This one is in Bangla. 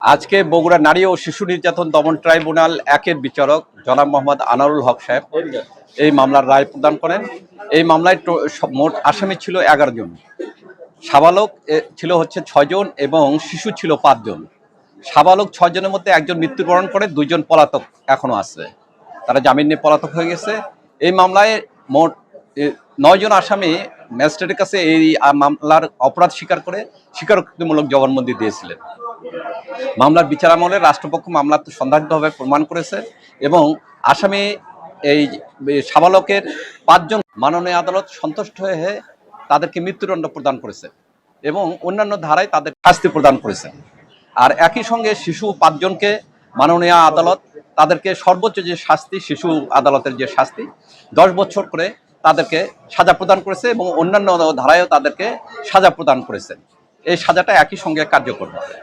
আজকে বগুড়া নারী ও শিশু নির্যাতন দমন ট্রাইব্যুনাল একের বিচারক জনাব মোহাম্মদ আনারুল হক সাহেব এই মামলার রায় প্রদান করেন। এই মামলায় মোট আসামি ছিল 11 জন। সাবালক ছিল হচ্ছে 6 জন এবং শিশু ছিল 5 জন। সাবালক 6 জনের মধ্যে একজন মৃত্যুবরণ করে, 2 জন পলাতক এখনো আছে, তারা জামিন নিয়ে পলাতক হয়ে গেছে। এই মামলায় মোট 9 জন আসামি ম্যাজিস্ট্রেটের কাছে এই মামলার অপরাধ স্বীকার করে স্বীকারোক্তিমূলক জবানবন্দি দিয়েছিলেন। মামলার বিচারামলে রাষ্ট্রপক্ষ মামলা সন্দেহাতীতভাবে প্রমাণ করেছে এবং আসামি এই সাবালকের 5 জন মাননীয় আদালত সন্তুষ্ট হয়ে তাদেরকে মৃত্যুদণ্ড প্রদান করেছে এবং অন্যান্য ধারায় তাদের শাস্তি প্রদান করেছেন। আর একই সঙ্গে শিশু 5 জনকে মাননীয় আদালত তাদেরকে সর্বোচ্চ যে শাস্তি, শিশু আদালতের যে শাস্তি 10 বছর করে তাদেরকে সাজা প্রদান করেছে এবং অন্যান্য ধারায়ও তাদেরকে সাজা প্রদান করেছেন। এই সাজাটা একই সঙ্গে কার্যকর হবে।